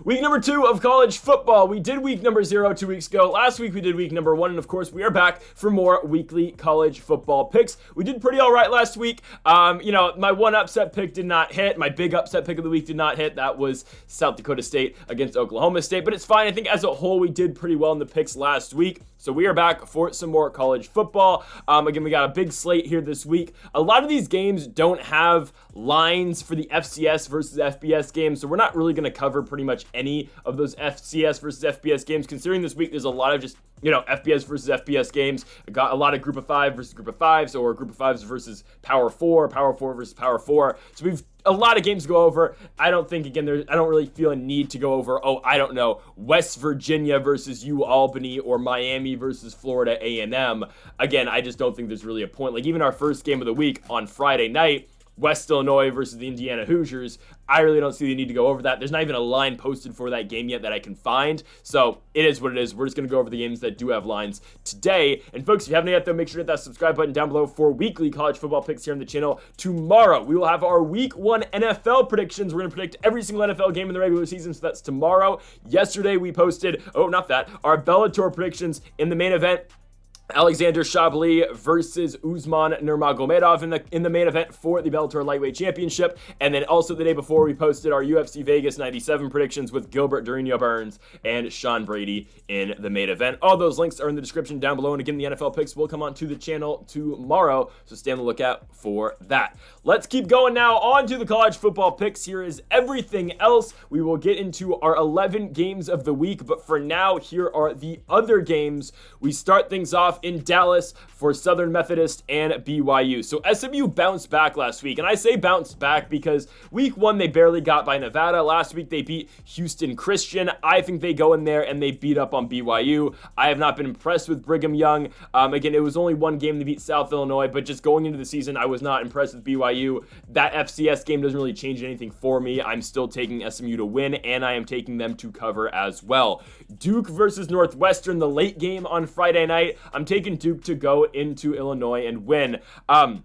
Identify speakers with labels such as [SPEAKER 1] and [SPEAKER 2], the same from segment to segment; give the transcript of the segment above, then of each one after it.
[SPEAKER 1] Week number 2 of college football. We did week number 0 2 weeks ago. Last week we did week number 1, and of course we are back for more weekly college football picks. We did pretty all right last week. My one upset pick did not hit. My big upset pick of the week did not hit. That was South Dakota State against Oklahoma State, but it's fine. I think as a whole we did pretty well in the picks last week. So we are back for some more college football. Again, we got a big slate here this week. A lot of these games don't have lines for the FCS versus FBS games, so we're not really going to cover pretty much any of those FCS versus FBS games, considering this week there's a lot of just, FBS versus FBS games. I got a lot of Group of 5 versus Group of 5s, or Group of 5s versus Power 4, Power 4 versus Power 4. So we've a lot of games to go over. I don't think, again, I don't really feel a need to go over, West Virginia versus UAlbany or Miami versus Florida A&M. Again, I just don't think there's really a point. Like, even our first game of the week on Friday night, West Illinois versus the Indiana Hoosiers, I really don't see the need to go over that. There's not even a line posted for that game yet that I can find. So it is what it is. We're just going to go over the games that do have lines today. And folks, if you haven't yet, though, make sure to hit that subscribe button down below for weekly college football picks here on the channel. Tomorrow, we will have our week 1 NFL predictions. We're going to predict every single NFL game in the regular season, so that's tomorrow. Yesterday, we posted, our Bellator predictions in the main event. Alexander Chablis versus Usman Nurmagomedov in the main event for the Bellator Lightweight Championship. And then also the day before, we posted our UFC Vegas 97 predictions with Gilbert Durinho Burns and Sean Brady in the main event. All those links are in the description down below. And again, the NFL picks will come onto the channel tomorrow, so stay on the lookout for that. Let's keep going now on to the college football picks. Here is everything else. We will get into our 11 games of the week, but for now, here are the other games. We start things off in Dallas for Southern Methodist and BYU. So SMU bounced back last week, and I say bounced back because week 1 they barely got by Nevada. Last week they beat Houston Christian. I think they go in there and they beat up on BYU. I have not been impressed with Brigham Young. Again, it was only one game to beat South Illinois, but just going into the season, I was not impressed with BYU. That FCS game doesn't really change anything for me. I'm still taking SMU to win, and I am taking them to cover as well. Duke versus Northwestern, the late game on Friday night. I'm taking Duke to go into Illinois and win. I'm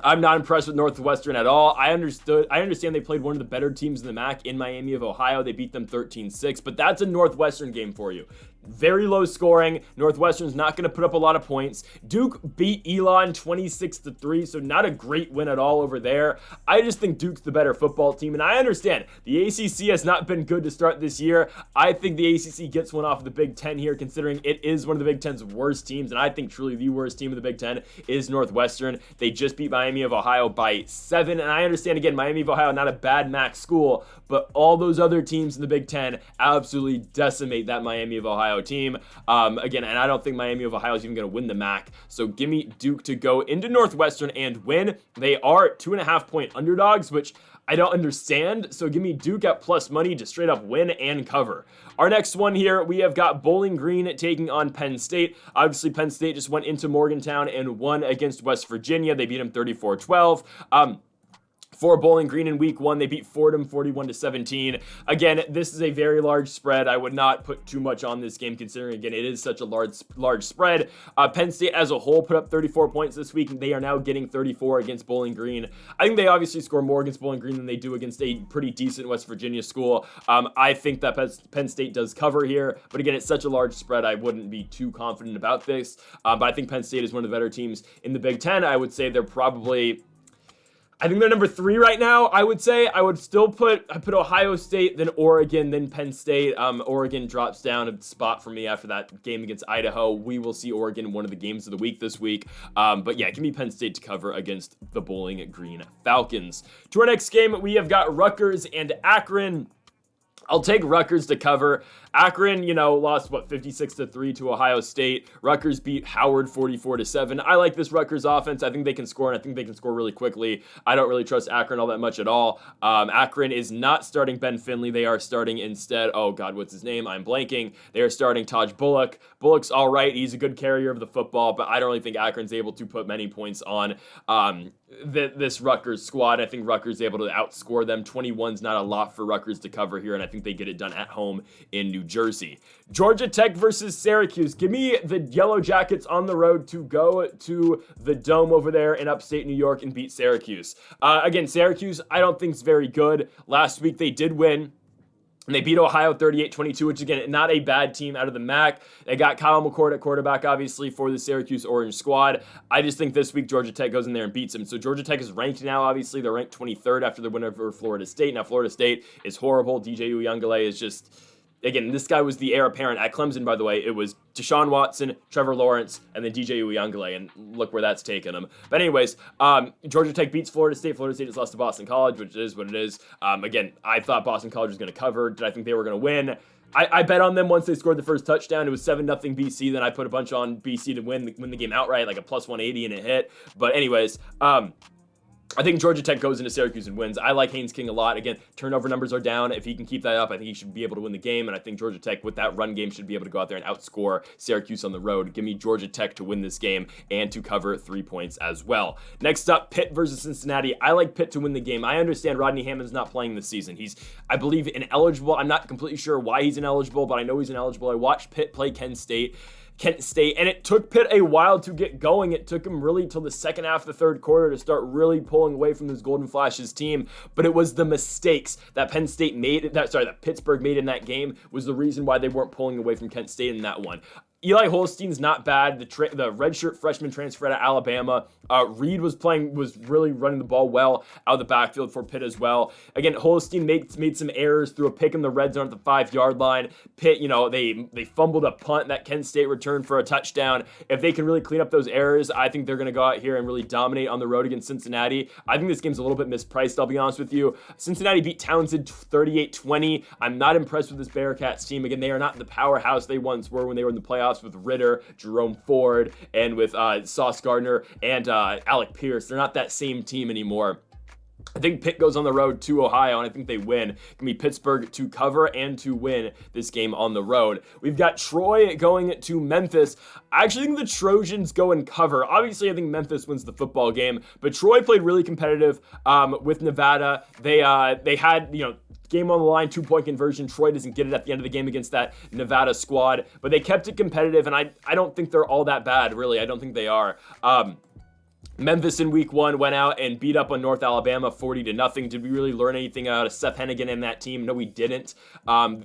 [SPEAKER 1] not impressed with Northwestern at all. I understand they played one of the better teams in the MAC in Miami of Ohio. They beat them 13-6, but that's a Northwestern game for you. Very low scoring. Northwestern's not going to put up a lot of points. Duke beat Elon 26-3, so not a great win at all over there. I just think Duke's the better football team, and I understand the ACC has not been good to start this year. I think the ACC gets one off of the Big Ten here, considering it is one of the Big Ten's worst teams, and I think truly the worst team of the Big Ten is Northwestern. They just beat Miami of Ohio by 7, and I understand, again, Miami of Ohio, not a bad MAC school, but all those other teams in the Big Ten absolutely decimate that Miami of Ohio team. Again, and I don't think Miami of Ohio is even going to win the MAC. So give me Duke to go into Northwestern and win. They are 2.5-point underdogs, which I don't understand. So give me Duke at plus money to straight up win and cover. Our next one here, we have got Bowling Green taking on Penn State. Obviously, Penn State just went into Morgantown and won against West Virginia. They beat them 34-12. For Bowling Green in week 1, they beat Fordham 41-17. Again, this is a very large spread. I would not put too much on this game, considering, again, it is such a large spread. Penn State as a whole put up 34 points this week, and they are now getting 34 against Bowling Green. I think they obviously score more against Bowling Green than they do against a pretty decent West Virginia school. I think that Penn State does cover here, but again, it's such a large spread, I wouldn't be too confident about this. But I think Penn State is one of the better teams in the Big Ten. I would say they're probably... I think they're number 3 right now, I would say. I would still put Ohio State, then Oregon, then Penn State. Oregon drops down a spot for me after that game against Idaho. We will see Oregon in one of the games of the week this week. But yeah, give me Penn State to cover against the Bowling Green Falcons. To our next game, we have got Rutgers and Akron. I'll take Rutgers to cover. Akron, lost, 56-3 to Ohio State. Rutgers beat Howard 44-7. I like this Rutgers offense. I think they can score, and I think they can score really quickly. I don't really trust Akron all that much at all. Akron is not starting Ben Finley. They are starting instead, what's his name? I'm blanking. They are starting Taj Bullock. Bullock's all right. He's a good carrier of the football, but I don't really think Akron's able to put many points on this Rutgers squad. I think Rutgers is able to outscore them. 21's not a lot for Rutgers to cover here, and I think they get it done at home in New Jersey. Georgia Tech versus Syracuse. Give me the Yellow Jackets on the road to go to the Dome over there in upstate New York and beat Syracuse. Again, Syracuse, I don't think is very good. Last week they did win. And they beat Ohio 38-22, which, again, not a bad team out of the MAC. They got Kyle McCord at quarterback, obviously, for the Syracuse Orange squad. I just think this week Georgia Tech goes in there and beats them. So Georgia Tech is ranked now, obviously. They're ranked 23rd after the win over Florida State. Now, Florida State is horrible. DJ Uyunglele is just... Again, this guy was the heir apparent at Clemson, by the way. It was Deshaun Watson, Trevor Lawrence, and then DJ Uyunglele, and look where that's taken him. But anyways, Georgia Tech beats Florida State. Florida State just lost to Boston College, which is what it is. Again, I thought Boston College was going to cover. Did I think they were going to win? I bet on them once they scored the first touchdown. It was 7-0 BC. Then I put a bunch on BC to win the game outright, like a plus 180, and it hit. But anyways, I think Georgia Tech goes into Syracuse and wins. I like Haynes King a lot. Again, turnover numbers are down. If he can keep that up, I think he should be able to win the game. And I think Georgia Tech, with that run game, should be able to go out there and outscore Syracuse on the road. Give me Georgia Tech to win this game and to cover 3 points as well. Next up, Pitt versus Cincinnati. I like Pitt to win the game. I understand Rodney Hammond's not playing this season. He's, I believe, ineligible. I'm not completely sure why he's ineligible, but I know he's ineligible. I watched Pitt play Kent State, and it took Pitt a while to get going. It took him really till the second half of the third quarter to start really pulling away from this Golden Flashes team. But it was the mistakes that that Pittsburgh made in that game was the reason why they weren't pulling away from Kent State in that one. Eli Holstein's not bad. The redshirt freshman transfer out of Alabama. Reed was really running the ball well out of the backfield for Pitt as well. Again, Holstein made some errors, threw a pick in the red zone at the 5-yard line. Pitt, they fumbled a punt that Kent State returned for a touchdown. If they can really clean up those errors, I think they're going to go out here and really dominate on the road against Cincinnati. I think this game's a little bit mispriced, I'll be honest with you. Cincinnati beat Townsend 38-20. I'm not impressed with this Bearcats team. Again, they are not the powerhouse they once were when they were in the playoffs with Ritter, Jerome Ford, and with Sauce Gardner and Alec Pierce. They're not that same team anymore. I think Pitt goes on the road to Ohio, and I think they win. It can be Pittsburgh to cover and to win this game on the road. We've got Troy going to Memphis. I actually think the Trojans go and cover. Obviously, I think Memphis wins the football game, but Troy played really competitive with Nevada. They had, game on the line, 2-point conversion. Troy doesn't get it at the end of the game against that Nevada squad, but they kept it competitive, and I don't think they're all that bad, really. I don't think they are. Memphis in week 1 went out and beat up on North Alabama 40-0. Did we really learn anything out of Seth Hennigan and that team? No, we didn't.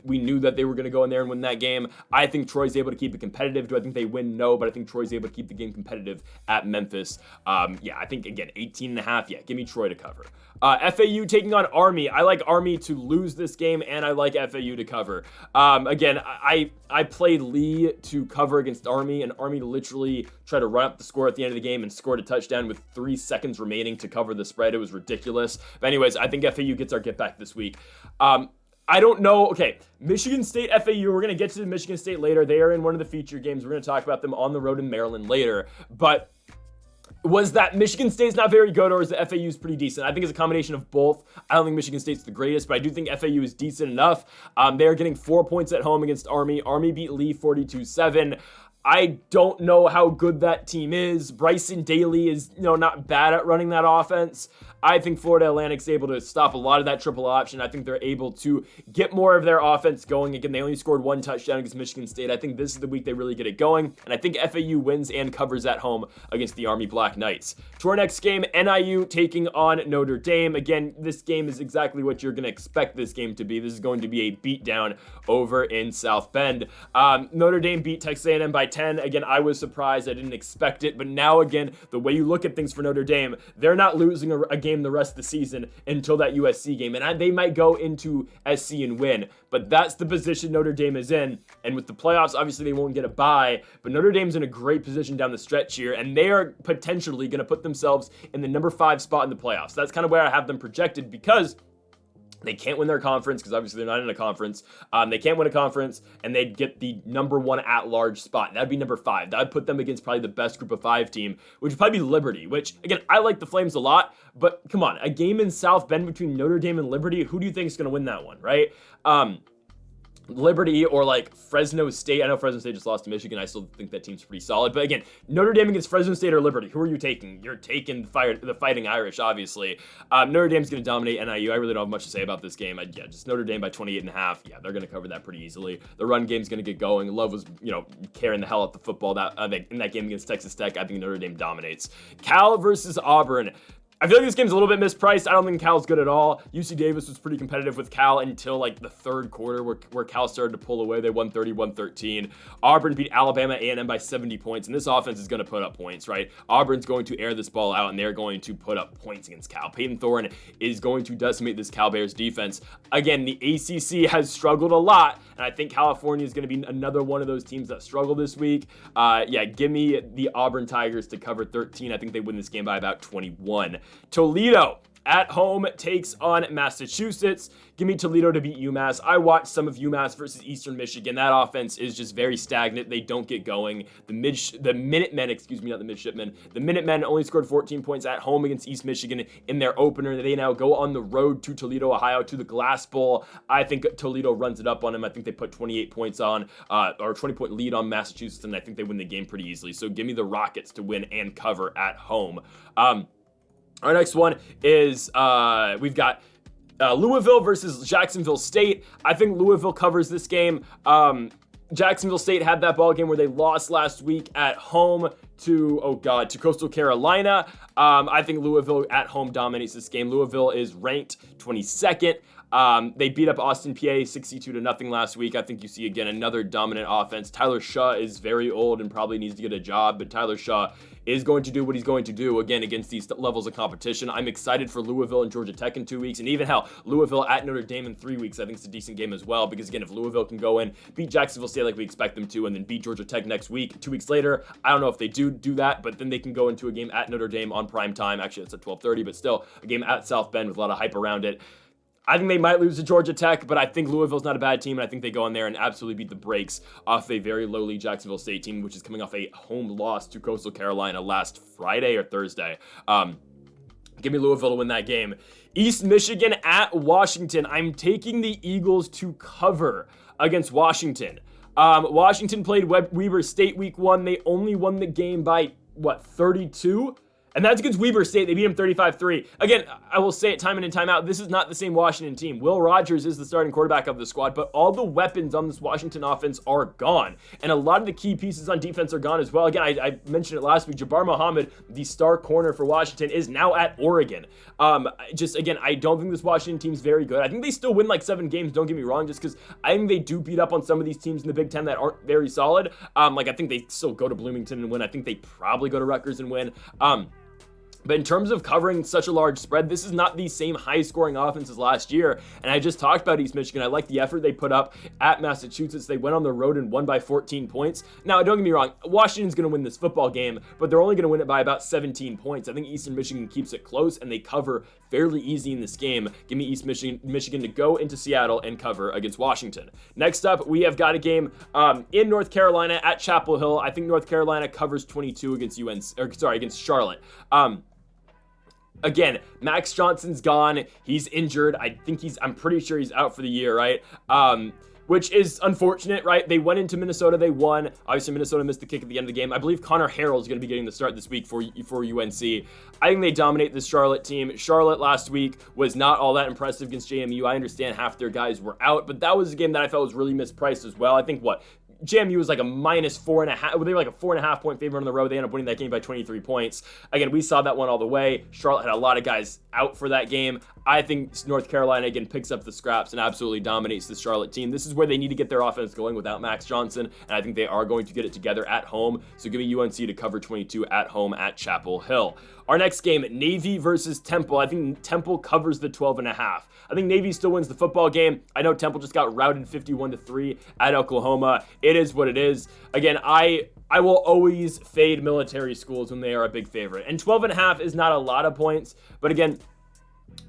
[SPEAKER 1] We knew that they were going to go in there and win that game. I think Troy's able to keep it competitive. Do I think they win? No, but I think Troy's able to keep the game competitive at Memphis. I think, again, 18.5. Yeah, give me Troy to cover. FAU taking on Army. I like Army to lose this game, and I like FAU to cover. Again, I played Lee to cover against Army, and Army literally tried to run up the score at the end of the game and scored a touchdown with 3 seconds remaining to cover the spread. It was ridiculous. But anyways, I think FAU gets our get back this week. I don't know. Okay, Michigan State, FAU, we're going to get to Michigan State later. They are in one of the feature games. We're going to talk about them on the road in Maryland later. But was that Michigan State's not very good, or is the FAU's pretty decent? I think it's a combination of both. I don't think Michigan State's the greatest, but I do think FAU is decent enough. They are getting 4 points at home against Army. Army beat Lee 42-7. I don't know how good that team is. Bryson Daly is, not bad at running that offense. I think Florida Atlantic's able to stop a lot of that triple option. I think they're able to get more of their offense going. Again, they only scored 1 touchdown against Michigan State. I think this is the week they really get it going, and I think FAU wins and covers at home against the Army Black Knights. To our next game, NIU taking on Notre Dame. Again, this game is exactly what you're going to expect this game to be. This is going to be a beatdown over in South Bend. Notre Dame beat Texas A&M by 10. Again, I was surprised. I didn't expect it, but now again, the way you look at things for Notre Dame, they're not losing a game the rest of the season until that USC game, and they might go into SC and win, but that's the position Notre Dame is in, and with the playoffs, obviously they won't get a bye, but Notre Dame's in a great position down the stretch here, and they are potentially going to put themselves in the number 5 spot in the playoffs. That's kind of where I have them projected, because they can't win their conference, because obviously they're not in a conference. They can't win a conference, and they'd get the number 1 at-large spot. That'd be number 5. That would put them against probably the best group of 5 team, which would probably be Liberty, which, again, I like the Flames a lot, but come on, a game in South Bend between Notre Dame and Liberty, who do you think is going to win that one, right? Liberty or like Fresno State. I know Fresno State just lost to Michigan. I still think that team's pretty solid. But again, Notre Dame against Fresno State or Liberty. Who are you taking? You're taking the Fighting Irish, obviously. Notre Dame's going to dominate NIU. I really don't have much to say about this game. Just Notre Dame by 28.5. Yeah, they're going to cover that pretty easily. The run game's going to get going. Love was, carrying the hell out the football in that game against Texas Tech. I think Notre Dame dominates. Cal versus Auburn. I feel like this game's a little bit mispriced. I don't think Cal's good at all. UC Davis was pretty competitive with Cal until like the third quarter where Cal started to pull away. They won 31-13. Auburn beat Alabama A&M by 70 points, and this offense is going to put up points, right? Auburn's going to air this ball out, and they're going to put up points against Cal. Peyton Thorne is going to decimate this Cal Bears defense. Again, the ACC has struggled a lot, and I think California is going to be another one of those teams that struggle this week. Give me the Auburn Tigers to cover 13. I think they win this game by about 21. Toledo at home takes on Massachusetts. Give me Toledo to beat UMass. I watched some of UMass versus Eastern Michigan. That offense is just very stagnant. They don't get going. The Minutemen, not the Midshipmen. The Minutemen only scored 14 points at home against East Michigan in their opener. They now go on the road to Toledo, Ohio, to the Glass Bowl. I think Toledo runs it up on them. I think they put 28 points on, or 20-point lead on Massachusetts, and I think they win the game pretty easily. So give me the Rockets to win and cover at home. Our next one is we've got Louisville versus Jacksonville State. I think Louisville covers this game. Jacksonville State had that ball game where they lost last week at home to Coastal Carolina. I think Louisville at home dominates this game. Louisville is ranked 22nd. They beat up Austin PA 62-0 last week. I think you see again another dominant offense. Tyler Shaw is very old and probably needs to get a job, but Tyler Shaw is going to do what he's going to do again against these levels of competition. I'm excited for Louisville and Georgia Tech in 2 weeks, and even hell, Louisville at Notre Dame in 3 weeks. I think it's a decent game as well, because again, if Louisville can go in, beat Jacksonville State like we expect them to, and then beat Georgia Tech next week, 2 weeks later, I don't know if they do that, but then they can go into a game at Notre Dame on prime time. Actually, it's at 12:30, but still a game at South Bend with a lot of hype around it. I think they might lose to Georgia Tech, but I think Louisville's not a bad team, and I think they go in there and absolutely beat the brakes off a very lowly Jacksonville State team, which is coming off a home loss to Coastal Carolina last Friday or Thursday. Give me Louisville to win that game. East Michigan at Washington. I'm taking the Eagles to cover against Washington. Washington played Weber State week 1. They only won the game by, 32? And that's against Weber State. They beat him 35-3. Again, I will say it time in and time out, this is not the same Washington team. Will Rogers is the starting quarterback of the squad, but all the weapons on this Washington offense are gone. And a lot of the key pieces on defense are gone as well. Again, I mentioned it last week. Jabbar Muhammad, the star corner for Washington, is now at Oregon. Again, I don't think this Washington team's very good. I think they still win like 7 games, don't get me wrong, just because I think they do beat up on some of these teams in the Big Ten that aren't very solid. I think they still go to Bloomington and win. I think they probably go to Rutgers and win. But in terms of covering such a large spread, this is not the same high-scoring offense as last year. And I just talked about East Michigan. I like the effort they put up at Massachusetts. They went on the road and won by 14 points. Now, don't get me wrong. Washington's going to win this football game, but they're only going to win it by about 17 points. I think Eastern Michigan keeps it close, and they cover fairly easy in this game. Give me East Michigan to go into Seattle and cover against Washington. Next up, we have got a game in North Carolina at Chapel Hill. I think North Carolina covers 22 against against Charlotte. Again, Max Johnson's gone. He's injured. I'm pretty sure he's out for the year, right? Which is unfortunate, right? They went into Minnesota. They won. Obviously, Minnesota missed the kick at the end of the game. I believe Connor Harrell's going to be getting the start this week for UNC. I think they dominate this Charlotte team. Charlotte last week was not all that impressive against JMU. I understand half their guys were out, but that was a game that I felt was really mispriced as well. I think JMU was like a -4.5. They were like a 4.5 point favorite on the road. They ended up winning that game by 23 points. Again, we saw that one all the way. Charlotte had a lot of guys out for that game. I think North Carolina again picks up the scraps and absolutely dominates the Charlotte team. This is where they need to get their offense going without Max Johnson, and I think they are going to get it together at home. So give me UNC to cover 22 at home at Chapel Hill. Our next game, Navy versus Temple. I think Temple covers the 12.5. I think Navy still wins the football game. I know Temple just got routed 51-3 at Oklahoma. It is what it is. Again, I will always fade military schools when they are a big favorite. And 12.5 is not a lot of points, but again,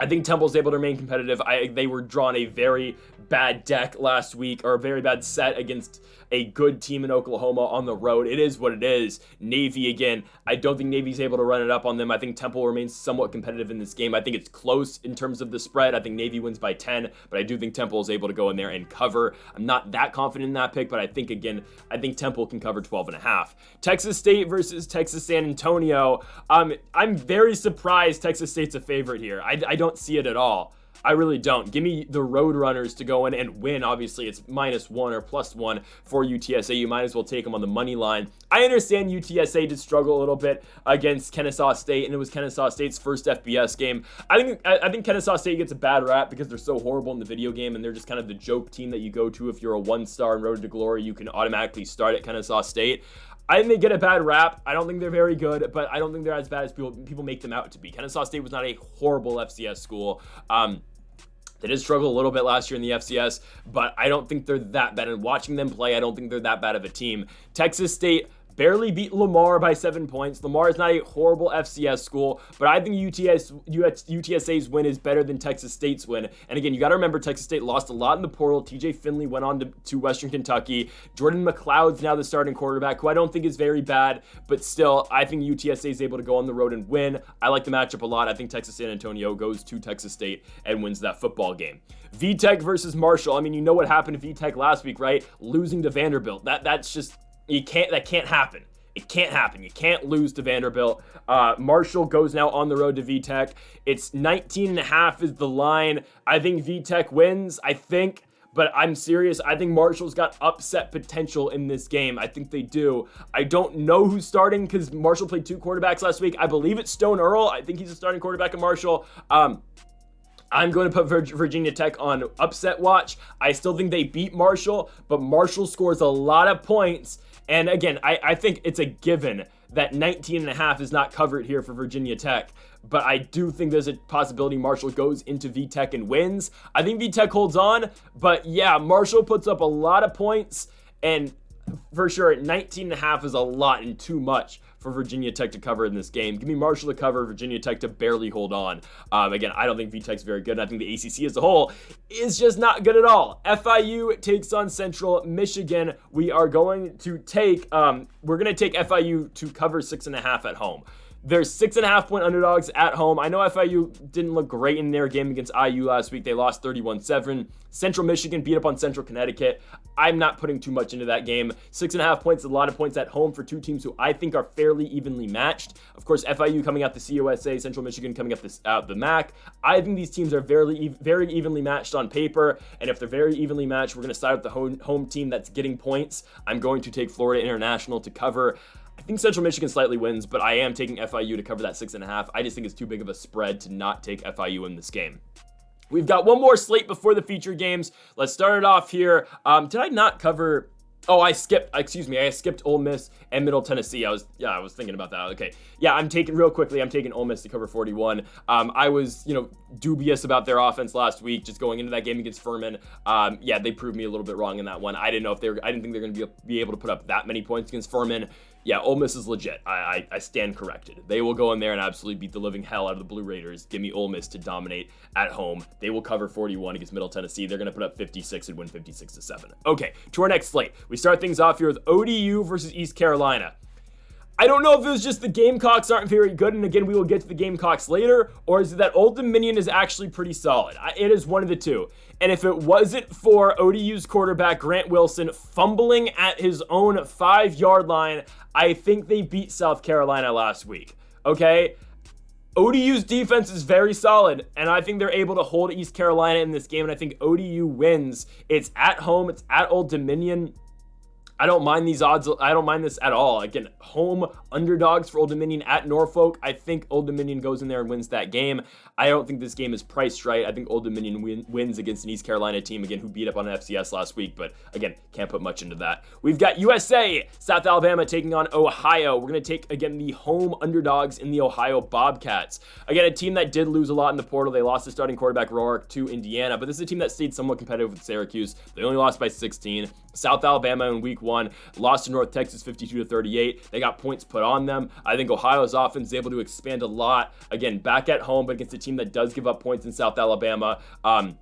[SPEAKER 1] I think Temple's able to remain competitive. They were drawn a very bad deck last week, or a very bad set against a good team in Oklahoma on the road. It is what it is. Navy, again, I don't think Navy's able to run it up on them. I think Temple remains somewhat competitive in this game. I think it's close in terms of the spread. I think Navy wins by 10, but I do think Temple is able to go in there and cover. I'm not that confident in that pick, but I think Temple can cover 12.5. Texas State versus Texas San Antonio. I'm very surprised Texas State's a favorite here. I don't see it at all. I really don't. Give me the Roadrunners to go in and win. Obviously, it's -1 or +1 for UTSA. You might as well take them on the money line. I understand UTSA did struggle a little bit against Kennesaw State, and it was Kennesaw State's first FBS game. I think Kennesaw State gets a bad rap because they're so horrible in the video game, and they're just kind of the joke team that you go to if you're a 1-star in Road to Glory. You can automatically start at Kennesaw State. I think they get a bad rap. I don't think they're very good, but I don't think they're as bad as people make them out to be. Kennesaw State was not a horrible FCS school. They did struggle a little bit last year in the FCS, but I don't think they're that bad. And watching them play, I don't think they're that bad of a team. Texas State barely beat Lamar by 7 points. Lamar is not a horrible FCS school, but I think UTSA's win is better than Texas State's win. And again, you got to remember Texas State lost a lot in the portal. TJ Finley went on to Western Kentucky. Jordan McLeod's now the starting quarterback, who I don't think is very bad, but still, I think UTSA is able to go on the road and win. I like the matchup a lot. I think Texas San Antonio goes to Texas State and wins that football game. VTech versus Marshall. I mean, you know what happened to VTech last week, right? Losing to Vanderbilt. That's just... That can't happen. It can't happen. You can't lose to Vanderbilt. Marshall goes now on the road to VTech. It's 19.5 is the line. I think VTech wins. But I'm serious. I think Marshall's got upset potential in this game. I think they do. I don't know who's starting because Marshall played 2 quarterbacks last week. I believe it's Stone Earl. I think he's a starting quarterback at Marshall. I'm going to put Virginia Tech on upset watch. I still think they beat Marshall, but Marshall scores a lot of points. And again, I think it's a given that 19.5 is not covered here for Virginia Tech. But I do think there's a possibility Marshall goes into VTech and wins. I think VTech holds on, but yeah, Marshall puts up a lot of points. And for sure, 19.5 is a lot and too much for Virginia Tech to cover in this game. Give me Marshall to cover, Virginia Tech to barely hold on. Again, I don't think VTech's very good. I think the ACC as a whole is just not good at all. FIU takes on Central Michigan. We are going to take, we're going to take FIU to cover 6.5 at home. They're 6.5-point underdogs at home. I know FIU didn't look great in their game against IU last week. They lost 31-7. Central Michigan beat up on Central Connecticut. I'm not putting too much into that game. 6.5 points is a lot of points at home for two teams who I think are fairly evenly matched. Of course, FIU coming out the COSA, Central Michigan coming out the MAC. I think these teams are very evenly matched on paper, and if they're very evenly matched, we're going to side with the home team that's getting points. I'm going to take Florida International to cover. I think Central Michigan slightly wins, but I am taking FIU to cover that 6.5. I just think it's too big of a spread to not take FIU in this game. We've got one more slate before the feature games. Let's start it off here. Did I not cover... Oh, I skipped Ole Miss and Middle Tennessee. I was thinking about that. Okay. Yeah, I'm taking Ole Miss to cover 41. I was, dubious about their offense last week, just going into that game against Furman. Yeah, they proved me a little bit wrong in that one. I didn't think they're going to be able to put up that many points against Furman. Yeah, Ole Miss is legit. I stand corrected. They will go in there and absolutely beat the living hell out of the Blue Raiders. Give me Ole Miss to dominate at home. They will cover 41 against Middle Tennessee. They're going to put up 56 and win 56-7. Okay, to our next slate. We start things off here with ODU versus East Carolina. I don't know if it was just the Gamecocks aren't very good, and again, we will get to the Gamecocks later, or is it that Old Dominion is actually pretty solid? It is one of the two. And if it wasn't for ODU's quarterback, Grant Wilson, fumbling at his own 5-yard line, I think they beat South Carolina last week, okay? ODU's defense is very solid, and I think they're able to hold East Carolina in this game, and I think ODU wins. It's at home. It's at Old Dominion. I don't mind these odds. I don't mind this at all. Again, home underdogs for Old Dominion at Norfolk. I think Old Dominion goes in there and wins that game. I don't think this game is priced right. I think Old Dominion wins against an East Carolina team, again, who beat up on an FCS last week, but again, can't put much into that. We've got USA, South Alabama taking on Ohio. We're going to take, again, the home underdogs in the Ohio Bobcats. Again, a team that did lose a lot in the portal. They lost their starting quarterback, Rourke, to Indiana, but this is a team that stayed somewhat competitive with Syracuse. They only lost by 16. South Alabama in week 1 lost to North Texas 52-38. They got points put on them. I think Ohio's offense is able to expand a lot. Again, back at home, but against a team that does give up points in South Alabama. I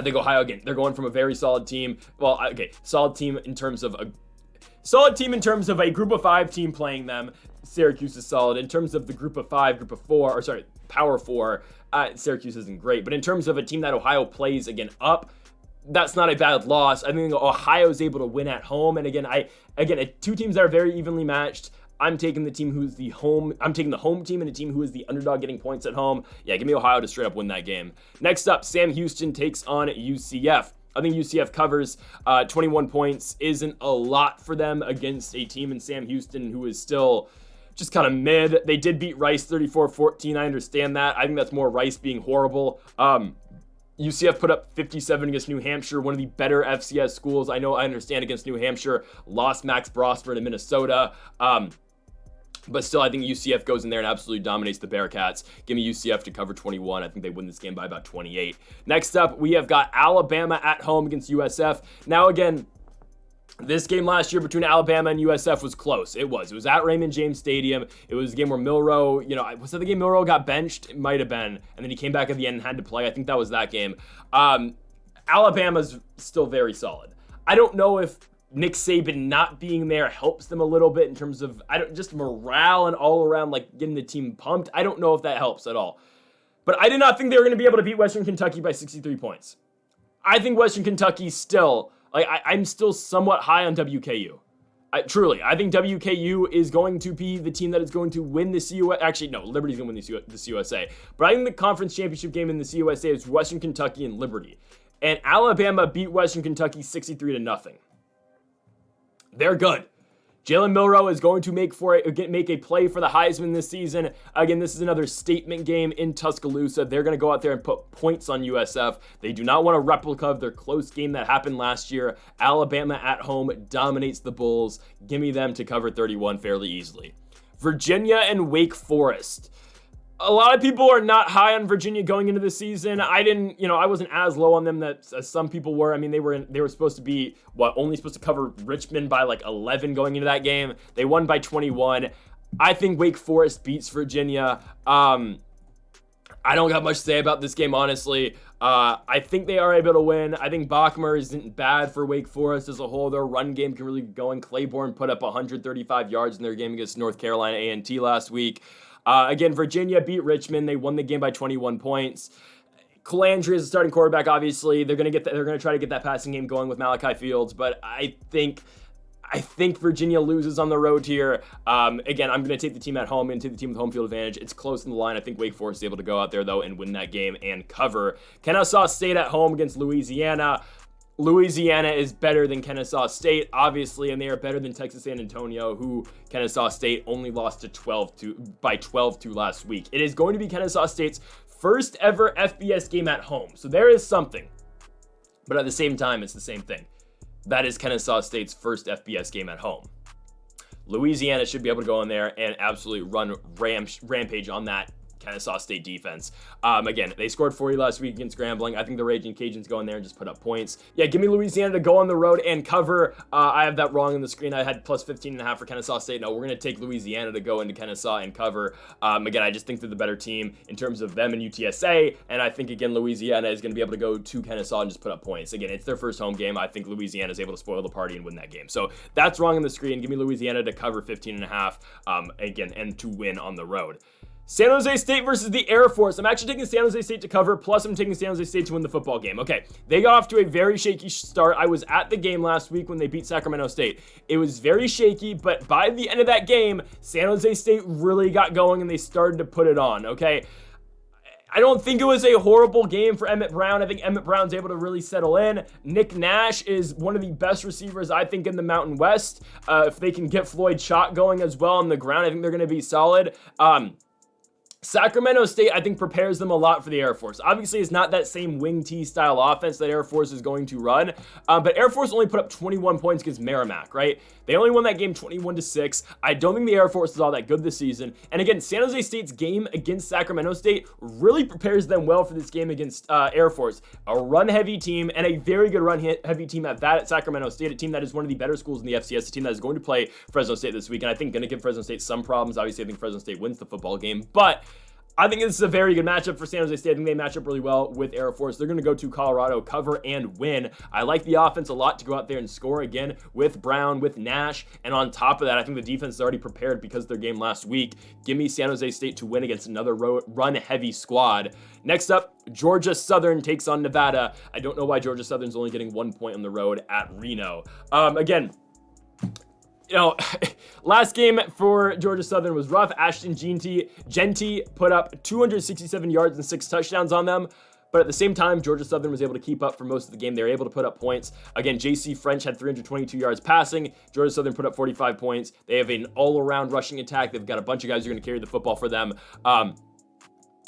[SPEAKER 1] think Ohio, again, they're going from a very solid team. Well, okay, solid team in terms of a group of 5 team playing them. Syracuse is solid. In terms of the group of 5, Power 4, Syracuse isn't great. But in terms of a team that Ohio plays, again, up, that's not a bad loss. I think Ohio's able to win at home. And again, two teams that are very evenly matched. I'm taking the team who's the home. I'm taking the home team and a team who is the underdog getting points at home. Yeah, give me Ohio to straight up win that game. Next up, Sam Houston takes on UCF. I think UCF covers 21 points. Isn't a lot for them against a team in Sam Houston who is still just kind of mid. They did beat Rice 34-14. I understand that. I think that's more Rice being horrible. UCF put up 57 against New Hampshire, one of the better FCS schools. I understand against New Hampshire, lost Max Brosper to Minnesota. But still, I think UCF goes in there and absolutely dominates the Bearcats. Give me UCF to cover 21. I think they win this game by about 28. Next up, we have got Alabama at home against USF. Now, again, this game last year between Alabama and USF was close. It was at Raymond James Stadium. It was a game where Milroe, was that the game Milroe got benched? It might have been. And then he came back at the end and had to play. I think that was that game. Alabama's still very solid. I don't know if Nick Saban not being there helps them a little bit in terms of just morale and all around like getting the team pumped. I don't know if that helps at all. But I did not think they were going to be able to beat Western Kentucky by 63 points. I think Western Kentucky still, I'm still somewhat high on WKU. Truly, I think WKU is going to be the team that is going to win the CUSA. Actually, no, Liberty's going to win the CUSA. But I think the conference championship game in the CUSA is Western Kentucky and Liberty. And Alabama beat Western Kentucky 63-0. They're good. Jalen Milroe is going to make a play for the Heisman this season. Again, this is another statement game in Tuscaloosa. They're going to go out there and put points on USF. They do not want a replica of their close game that happened last year. Alabama at home dominates the Bulls. Give me them to cover 31 fairly easily. Virginia and Wake Forest. A lot of people are not high on Virginia going into the season. I wasn't as low on them as some people were. I mean, they were supposed to be, only supposed to cover Richmond by like 11 going into that game. They won by 21. I think Wake Forest beats Virginia. I don't got much to say about this game, honestly. I think they are able to win. I think Bachmer isn't bad for Wake Forest as a whole. Their run game can really get going. Claiborne put up 135 yards in their game against North Carolina A&T last week. Again, Virginia beat Richmond. They won the game by 21 points. Calandria is the starting quarterback, obviously. They're going to try to get that passing game going with Malachi Fields, but I think Virginia loses on the road here. Again, I'm going to take the team at home and take the team with home field advantage. It's close in the line. I think Wake Forest is able to go out there, though, and win that game and cover. Kennesaw State at home against Louisiana. Louisiana is better than Kennesaw State, obviously, and they are better than Texas San Antonio, who Kennesaw State only lost by 12 last week. It is going to be Kennesaw State's first ever FBS game at home, so there is something. But at the same time, it's the same thing. That is Kennesaw State's first FBS game at home. Louisiana should be able to go in there and absolutely run rampage on that Kennesaw State defense. Again, they scored 40 last week against Grambling. I think the Raging Cajuns go in there and just put up points. Yeah, give me Louisiana to go on the road and cover. I have that wrong on the screen. I had plus 15.5 for Kennesaw State. No, we're going to take Louisiana to go into Kennesaw and cover. Again, I just think they're the better team in terms of them and UTSA, and I think, again, Louisiana is going to be able to go to Kennesaw and just put up points. Again, it's their first home game. I think Louisiana is able to spoil the party and win that game. So that's wrong on the screen. Give me Louisiana to cover 15.5, again, and to win on the road. San Jose State versus the Air Force. I'm actually taking San Jose State to cover, plus I'm taking San Jose State to win the football game. Okay, they got off to a very shaky start. I was at the game last week when they beat Sacramento State. It was very shaky, but by the end of that game, San Jose State really got going and they started to put it on, okay? I don't think it was a horrible game for Emmett Brown. I think Emmett Brown's able to really settle in. Nick Nash is one of the best receivers, I think, in the Mountain West. If they can get Floyd Schott going as well on the ground, I think they're going to be solid. Sacramento State, I think, prepares them a lot for the Air Force. Obviously, it's not that same wing T style offense that Air Force is going to run, but Air Force only put up 21 points against Merrimack, right? They only won that game 21-6. I don't think the Air Force is all that good this season. And again, San Jose State's game against Sacramento State really prepares them well for this game against Air Force. A run-heavy team and a very good run-heavy team at that at Sacramento State, a team that is one of the better schools in the FCS, a team that is going to play Fresno State this week, and I think going to give Fresno State some problems. Obviously, I think Fresno State wins the football game, but I think this is a very good matchup for San Jose State. I think they match up really well with Air Force. They're going to go to Colorado, cover, and win. I like the offense a lot to go out there and score again with Brown, with Nash. And on top of that, I think the defense is already prepared because of their game last week. Give me San Jose State to win against another run-heavy squad. Next up, Georgia Southern takes on Nevada. I don't know why Georgia Southern's only getting 1 point on the road at Reno. Again, you know, last game for Georgia Southern was rough. Ashton Genty put up 267 yards and 6 touchdowns on them. But at the same time, Georgia Southern was able to keep up for most of the game. They were able to put up points. Again, JC French had 322 yards passing. Georgia Southern put up 45 points. They have an all-around rushing attack. They've got a bunch of guys who are going to carry the football for them.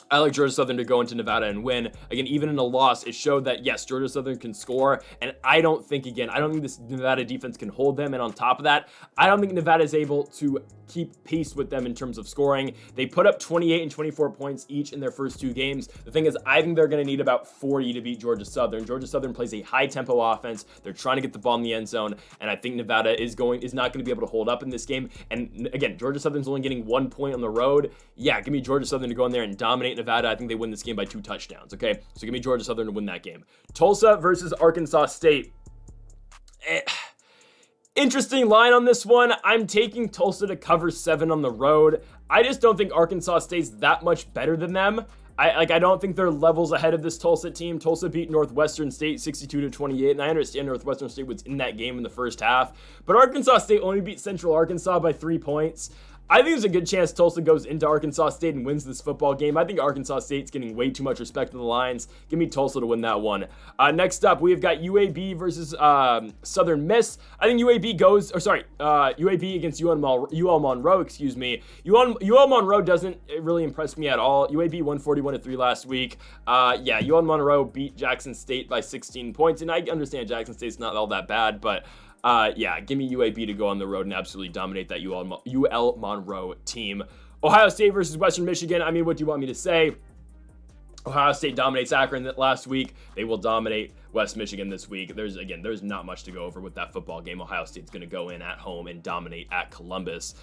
[SPEAKER 1] I like Georgia Southern to go into Nevada and win. Again, even in a loss, it showed that, yes, Georgia Southern can score. And I don't think this Nevada defense can hold them. And on top of that, I don't think Nevada is able to keep pace with them in terms of scoring. They put up 28 and 24 points each in their first 2 games. The thing is, I think they're going to need about 40 to beat Georgia Southern. Georgia Southern plays a high-tempo offense. They're trying to get the ball in the end zone. And I think Nevada is not going to be able to hold up in this game. And again, Georgia Southern's only getting 1 point on the road. Yeah, give me Georgia Southern to go in there and dominate Nevada. I think they win this game by 2 touchdowns, okay? So give me Georgia Southern to win that game. Tulsa versus Arkansas State. Interesting line on this one. I'm taking Tulsa to cover 7 on the road. I just don't think Arkansas State's that much better than them. I don't think they're levels ahead of this Tulsa team. Tulsa beat Northwestern State 62-28, and I understand Northwestern State was in that game in the first half, but Arkansas State only beat Central Arkansas by 3 points. I think there's a good chance Tulsa goes into Arkansas State and wins this football game. I think Arkansas State's getting way too much respect in the lines. Give me Tulsa to win that one. Next up, we've got UAB versus Southern Miss. I think UAB UAB against UL Monroe, excuse me. UL Monroe doesn't really impress me at all. UAB 141-3 last week. Yeah, UL Monroe beat Jackson State by 16 points, and I understand Jackson State's not all that bad, but yeah, give me UAB to go on the road and absolutely dominate that UL Monroe team. Ohio State versus Western Michigan. I mean, what do you want me to say? Ohio State dominates Akron last week. They will dominate West Michigan this week. There's not much to go over with that football game. Ohio State's going to go in at home and dominate at Columbus.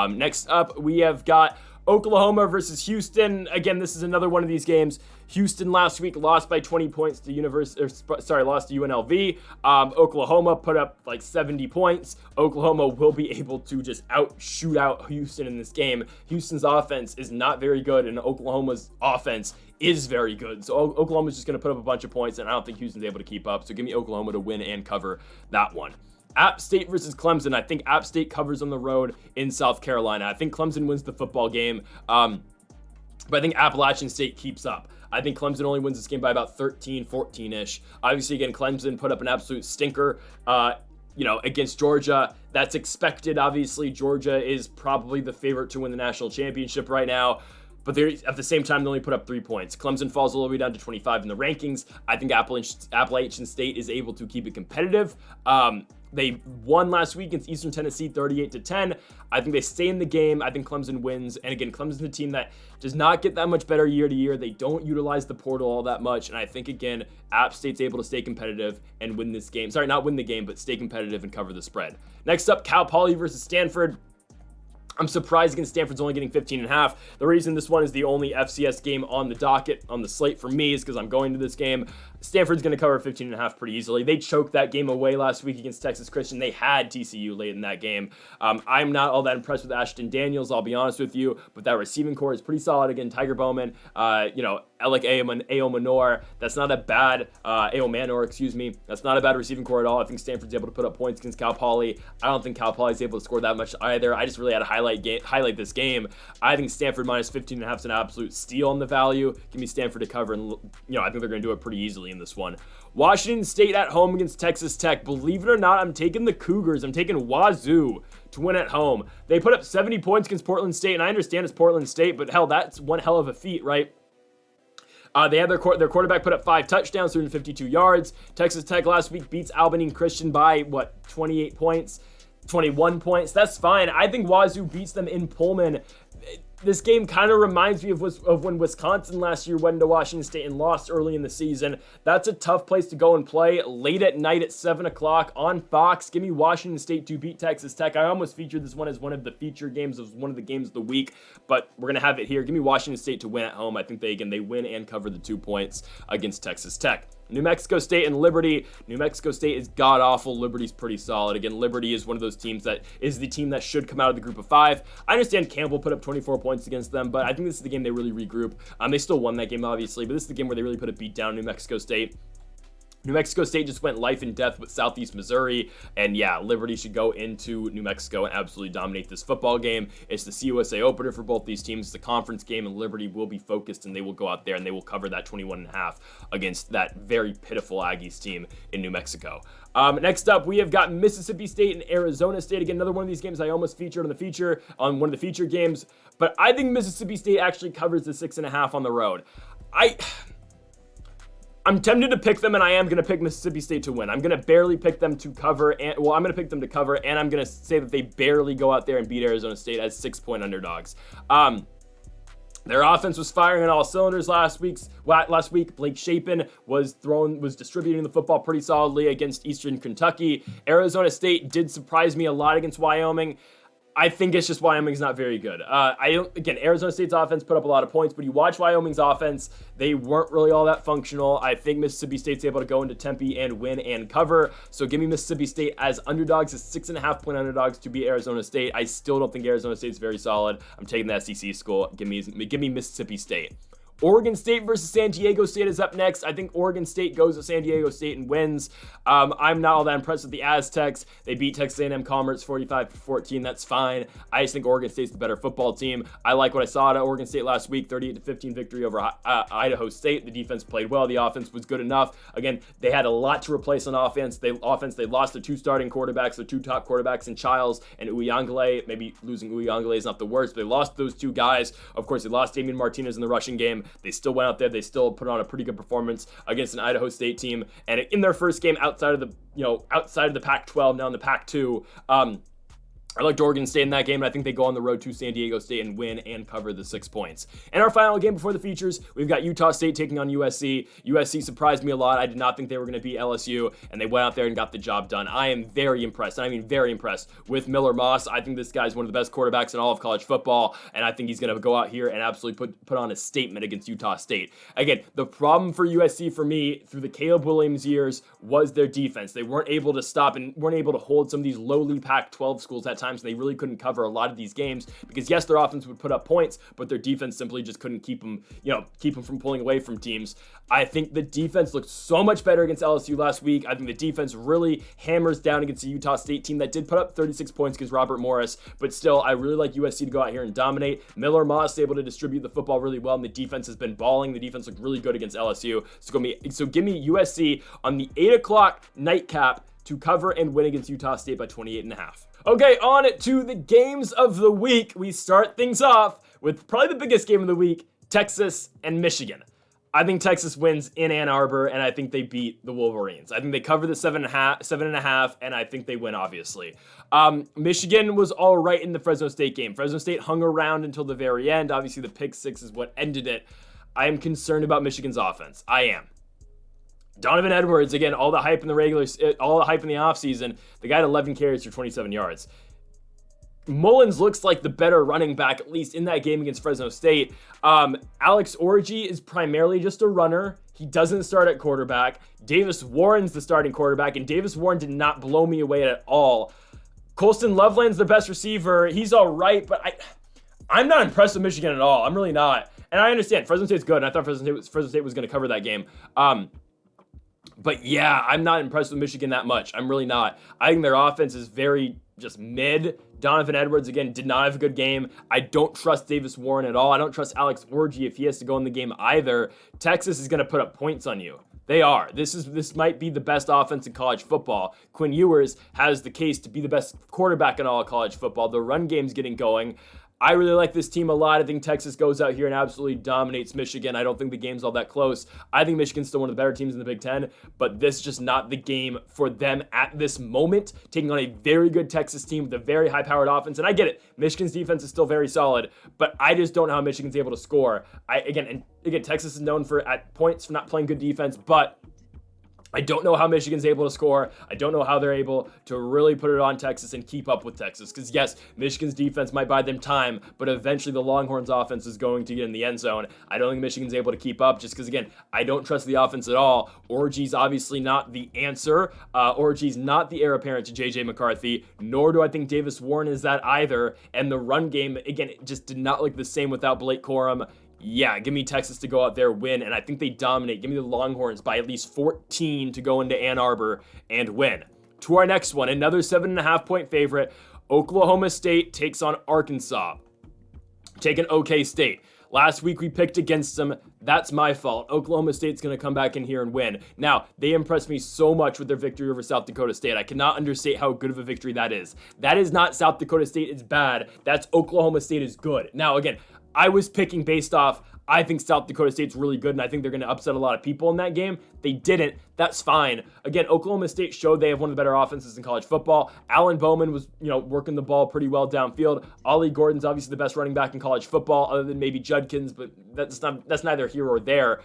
[SPEAKER 1] Next up, we have got Oklahoma versus Houston. Again, this is another one of these games. Houston last week lost by 20 points to lost to UNLV. Oklahoma put up like 70 points. Oklahoma will be able to just shoot out Houston in this game. Houston's offense is not very good, and Oklahoma's offense is very good. So Oklahoma's just going to put up a bunch of points, and I don't think Houston's able to keep up. So give me Oklahoma to win and cover that one. App State versus Clemson. I think App State covers on the road in South Carolina. I think Clemson wins the football game, but I think Appalachian State keeps up. I think Clemson only wins this game by about 13, 14-ish. Obviously, again, Clemson put up an absolute stinker, against Georgia. That's expected. Obviously, Georgia is probably the favorite to win the national championship right now. But they're, at the same time, they only put up 3 points. Clemson falls all the way down to 25 in the rankings. I think Appalachian State is able to keep it competitive. They won last week against Eastern Tennessee 38-10. I think they stay in the game. I think Clemson wins. And again, Clemson's a team that does not get that much better year to year. They don't utilize the portal all that much. And I think, again, App State's able to stay competitive and win this game. Sorry, not win the game, but stay competitive and cover the spread. Next up, Cal Poly versus Stanford. I'm surprised against Stanford's only getting 15.5. The reason this one is the only FCS game on the docket, on the slate for me, is because I'm going to this game. Stanford's going to cover 15.5 pretty easily. They choked that game away last week against Texas Christian. They had TCU late in that game. I'm not all that impressed with Ashton Daniels, I'll be honest with you, but that receiving core is pretty solid. Again, Tiger Bowman, Alec Aomanor, that's not a bad, Aomanor, excuse me. That's not a bad receiving core at all. I think Stanford's able to put up points against Cal Poly. I don't think Cal Poly is able to score that much either. I just really had to highlight this game. I think Stanford minus 15.5 is an absolute steal on the value. Give me Stanford to cover, and I think they're going to do it pretty easily in this one. Washington State at home against Texas Tech. Believe it or not, I'm taking the Cougars. I'm taking Wazoo to win at home. They put up 70 points against Portland State, and I understand it's Portland State, but hell, that's one hell of a feat, right? They had their quarterback put up 5 touchdowns, 352 yards. Texas Tech last week beats Albany Christian by, 28 points? 21 points. That's fine. I think Wazoo beats them in Pullman. This game kind of reminds me of when Wisconsin last year went into Washington State and lost early in the season. That's a tough place to go and play late at night at 7 o'clock on Fox. Give me Washington State to beat Texas Tech. I almost featured this one as one of the feature games, as one of the games of the week, but we're going to have it here. Give me Washington State to win at home. I think they win and cover the 2 points against Texas Tech. New Mexico State and Liberty. New Mexico State is god-awful. Liberty's pretty solid. Again, Liberty is one of those teams that is the team that should come out of the group of 5. I understand Campbell put up 24 points against them, but I think this is the game they really regroup. They still won that game, obviously, but this is the game where they really put a beat down New Mexico State. New Mexico State just went life and death with Southeast Missouri, and yeah, Liberty should go into New Mexico and absolutely dominate this football game. It's the CUSA opener for both these teams. It's a conference game, and Liberty will be focused, and they will go out there and they will cover that 21.5 against that very pitiful Aggies team in New Mexico. Next up, we have got Mississippi State and Arizona State. Again, another one of these games I almost featured on one of the feature games, but I think Mississippi State actually covers the 6.5 on the road. I'm tempted to pick them, and I am going to pick Mississippi State to win. I'm going to barely pick them to cover, I'm going to pick them to cover, and I'm going to say that they barely go out there and beat Arizona State as 6-point underdogs. Their offense was firing on all cylinders last week. Blake Shapen was distributing the football pretty solidly against Eastern Kentucky. Arizona State did surprise me a lot against Wyoming. I think it's just Wyoming's not very good. Arizona State's offense put up a lot of points, but you watch Wyoming's offense, they weren't really all that functional. I think Mississippi State's able to go into Tempe and win and cover. So give me Mississippi State as underdogs, as 6.5-point underdogs to beat Arizona State. I still don't think Arizona State's very solid. I'm taking the SEC school. Give me Mississippi State. Oregon State versus San Diego State is up next. I think Oregon State goes to San Diego State and wins. I'm not all that impressed with the Aztecs. They beat Texas A&M Commerce 45-14. That's fine. I just think Oregon State's the better football team. I like what I saw at Oregon State last week, 38-15 victory over Idaho State. The defense played well. The offense was good enough. Again, they had a lot to replace on offense. They lost their two starting quarterbacks, their two top quarterbacks in Childs and Uyunglele. Maybe losing Uyunglele is not the worst, but they lost those two guys. Of course, they lost Damian Martinez in the rushing game. They still went out there. They still put on a pretty good performance against an Idaho State team. And in their first game outside of the Pac-12, now in the Pac-2, I liked Oregon State in that game, and I think they go on the road to San Diego State and win and cover the 6 points. And our final game before the features, we've got Utah State taking on USC. USC surprised me a lot. I did not think they were going to beat LSU, and they went out there and got the job done. I am very impressed, and I mean very impressed with Miller Moss. I think this guy's one of the best quarterbacks in all of college football, and I think he's going to go out here and absolutely put on a statement against Utah State. Again, the problem for USC for me through the Caleb Williams years was their defense. They weren't able to stop and weren't able to hold some of these lowly Pac-12 schools at times. They really couldn't cover a lot of these games because yes, their offense would put up points, but their defense simply just couldn't keep them from pulling away from teams. I think the defense looked so much better against LSU last week. I think the defense really hammers down against the Utah State team that did put up 36 points against Robert Morris, but still, I really like USC to go out here and dominate. Miller Moss able to distribute the football really well, and the defense has been balling. The defense looked really good against LSU. So give me USC on the 8 o'clock nightcap to cover and win against Utah State by 28.5. Okay, on to the games of the week. We start things off with probably the biggest game of the week, Texas and Michigan. I think Texas wins in Ann Arbor, and I think they beat the Wolverines. I think they cover the 7.5, and I think they win, obviously. Michigan was all right in the Fresno State game. Fresno State hung around until the very end. Obviously, the pick six is what ended it. I am concerned about Michigan's offense. I am. Donovan Edwards, again, all the hype in the offseason, the guy had 11 carries for 27 yards. Mullins looks like the better running back, at least in that game against Fresno State. Alex Orji is primarily just a runner. He doesn't start at quarterback. Davis Warren's the starting quarterback, and Davis Warren did not blow me away at all. Colston Loveland's the best receiver. He's all right, but I'm not impressed with Michigan at all. I'm really not. And I understand, Fresno State's good, and I thought Fresno State was going to cover that game. But yeah, I'm not impressed with Michigan that much. I'm really not. I think their offense is very just mid. Donovan Edwards, again, did not have a good game. I don't trust Davis Warren at all. I don't trust Alex Orji if he has to go in the game either. Texas is going to put up points on you. They are. This might be the best offense in college football. Quinn Ewers has the case to be the best quarterback in all of college football. The run game's getting going. I really like this team a lot. I think Texas goes out here and absolutely dominates Michigan. I don't think the game's all that close. I think Michigan's still one of the better teams in the Big Ten, but this is just not the game for them at this moment, taking on a very good Texas team with a very high-powered offense. And I get it. Michigan's defense is still very solid, but I just don't know how Michigan's able to score. Again, Texas is known at points for not playing good defense, but I don't know how Michigan's able to score. I don't know how they're able to really put it on Texas and keep up with Texas. Because yes, Michigan's defense might buy them time, but eventually the Longhorns offense is going to get in the end zone. I don't think Michigan's able to keep up just because, again, I don't trust the offense at all. Orji's obviously not the answer. Orji's not the heir apparent to J.J. McCarthy, nor do I think Davis Warren is that either. And the run game, again, it just did not look the same without Blake Corum. Yeah, give me Texas to go out there, win, and I think they dominate. Give me the Longhorns by at least 14 to go into Ann Arbor and win. To our next one, another 7.5-point favorite. Oklahoma State takes on Arkansas. Taking OK State. Last week we picked against them. That's my fault. Oklahoma State's going to come back in here and win. Now, they impressed me so much with their victory over South Dakota State. I cannot understate how good of a victory that is. That is not South Dakota State is bad. That's Oklahoma State is good. Now, again, I was picking based off, I think South Dakota State's really good, and I think they're going to upset a lot of people in that game. They didn't. That's fine. Again, Oklahoma State showed they have one of the better offenses in college football. Alan Bowman was, working the ball pretty well downfield. Ollie Gordon's obviously the best running back in college football, other than maybe Judkins, but that's neither here or there.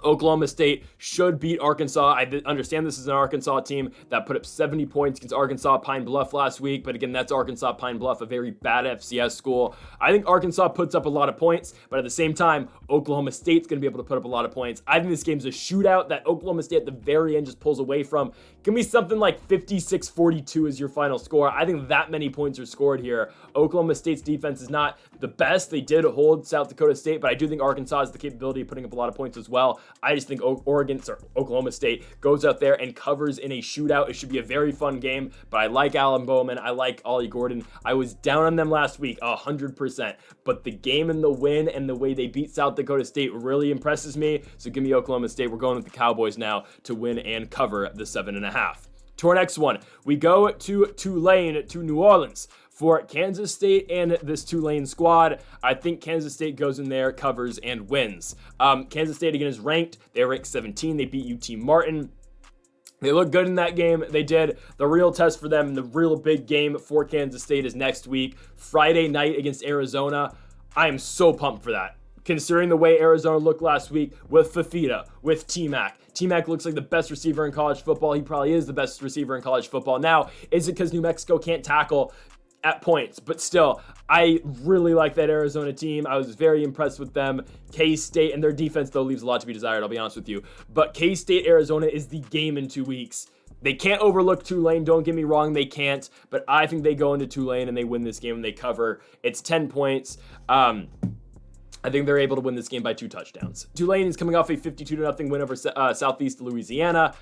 [SPEAKER 1] Oklahoma State should beat Arkansas. I understand this is an Arkansas team that put up 70 points against Arkansas Pine Bluff last week, but again, that's Arkansas Pine Bluff, a very bad FCS school. I think Arkansas puts up a lot of points, but at the same time, Oklahoma State's going to be able to put up a lot of points. I think this game's a shootout that Oklahoma State at the very end just pulls away from. Give me something like 56-42 as your final score. I think that many points are scored here. Oklahoma State's defense is not the best. They did hold South Dakota State, but I do think Arkansas has the capability of putting up a lot of points as well. I just think Oklahoma State goes out there and covers in a shootout. It should be a very fun game, but I like Alan Bowman. I like Ollie Gordon. I was down on them last week 100%, but the game and the win and the way they beat South Dakota State really impresses me. So give me Oklahoma State. We're going with the Cowboys now to win and cover the 7.5. To our next one, we go to Tulane, to New Orleans for Kansas State and this Tulane squad. I think Kansas State goes in there, covers, and wins. Kansas State, again, is ranked. They're ranked 17. They beat UT Martin. They look good in that game. They did. The real test for them, the real big game for Kansas State is next week, Friday night against Arizona. I am so pumped for that, considering the way Arizona looked last week with Fafita, with T-Mac. T-Mac looks like the best receiver in college football. He probably is the best receiver in college football. Now, is it because New Mexico can't tackle at points? But still, I really like that Arizona team. I was very impressed with them. K-State, and their defense, though, leaves a lot to be desired, I'll be honest with you. But K-State, Arizona is the game in 2 weeks. They can't overlook Tulane, don't get me wrong, they can't. But I think they go into Tulane and they win this game and they cover. It's 10 points. I think they're able to win this game by 2 touchdowns. Tulane is coming off a 52-0 win over Southeast Louisiana.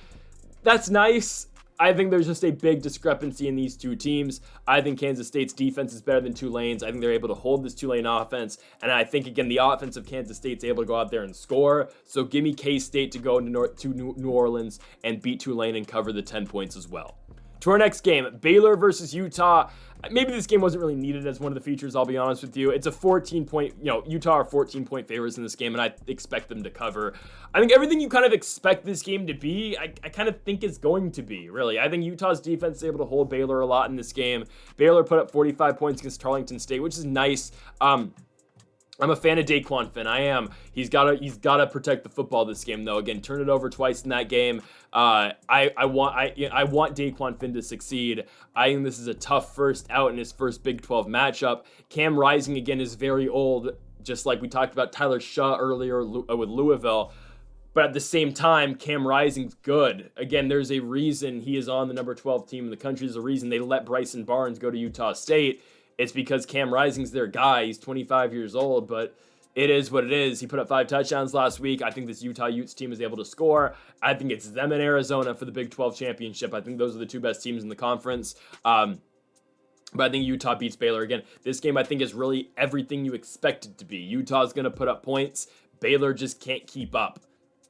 [SPEAKER 1] That's nice. I think there's just a big discrepancy in these two teams. I think Kansas State's defense is better than Tulane's. I think they're able to hold this Tulane offense. And I think, again, the offense of Kansas State's able to go out there and score. So give me K-State to go to New Orleans and beat Tulane and cover the 10 points as well. To our next game, Baylor versus Utah. Maybe this game wasn't really needed as one of the features, I'll be honest with you. It's a 14-point, Utah are 14-point favorites in this game, and I expect them to cover. I think everything you kind of expect this game to be, I kind of think is going to be, really. I think Utah's defense is able to hold Baylor a lot in this game. Baylor put up 45 points against Tarleton State, which is nice. I'm a fan of Daquan Finn. I am. He's got to protect the football this game, though. Again, turn it over twice in that game. I want Daquan Finn to succeed. I think this is a tough first out in his first Big 12 matchup. Cam Rising, again, is very old, just like we talked about Tyler Shaw earlier with Louisville. But at the same time, Cam Rising's good. Again, there's a reason he is on the number 12 team in the country. There's a reason they let Bryson Barnes go to Utah State. It's because Cam Rising's their guy. He's 25 years old, but it is what it is. He put up 5 touchdowns last week. I think this Utah Utes team is able to score. I think it's them and Arizona for the Big 12 championship. I think those are the 2 best teams in the conference. But I think Utah beats Baylor. Again, this game I think is really everything you expect it to be. Utah's going to put up points. Baylor just can't keep up.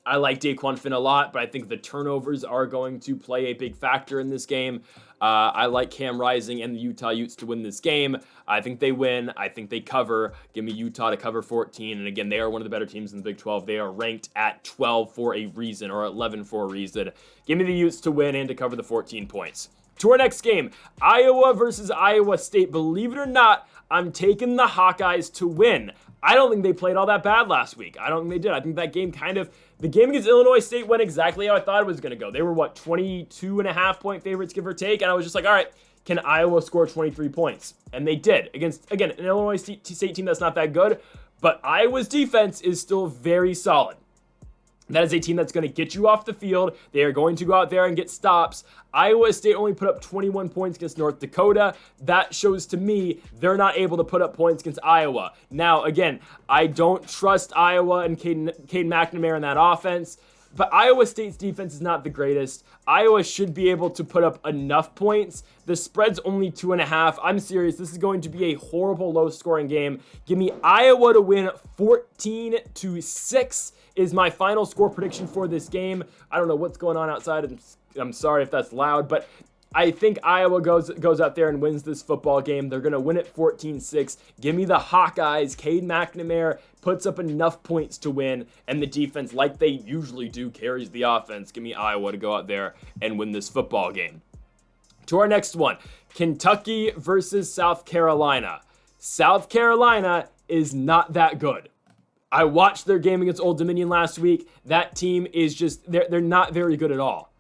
[SPEAKER 1] I like Daquan Finn a lot, but I think the turnovers are going to play a big factor in this game. I like Cam Rising and the Utah Utes to win this game. I think they win. I think they cover. Give me Utah to cover 14. And again, they are one of the better teams in the Big 12. They are ranked at 12 for a reason, or 11 for a reason. Give me the Utes to win and to cover the 14 points. To our next game, Iowa versus Iowa State. Believe it or not, I'm taking the Hawkeyes to win. I don't think they played all that bad last week. I don't think they did. I think that game the game against Illinois State went exactly how I thought it was going to go. They were, 22.5-point favorites, give or take? And I was just like, all right, can Iowa score 23 points? And they did against, again, an Illinois State team that's not that good, but Iowa's defense is still very solid. That is a team that's going to get you off the field. They are going to go out there and get stops. Iowa State only put up 21 points against North Dakota. That shows to me they're not able to put up points against Iowa. Now, again, I don't trust Iowa and Cade McNamara in that offense, but Iowa State's defense is not the greatest. Iowa should be able to put up enough points. The spread's only 2.5. I'm serious. This is going to be a horrible low-scoring game. Give me Iowa to win 14-6 is my final score prediction for this game. I don't know what's going on outside. I'm sorry if that's loud, but I think Iowa goes out there and wins this football game. They're going to win it 14-6. Give me the Hawkeyes. Cade McNamara puts up enough points to win, and the defense, like they usually do, carries the offense. Give me Iowa to go out there and win this football game. To our next one, Kentucky versus South Carolina. South Carolina is not that good. I watched their game against Old Dominion last week. That team is just, they're not very good at all.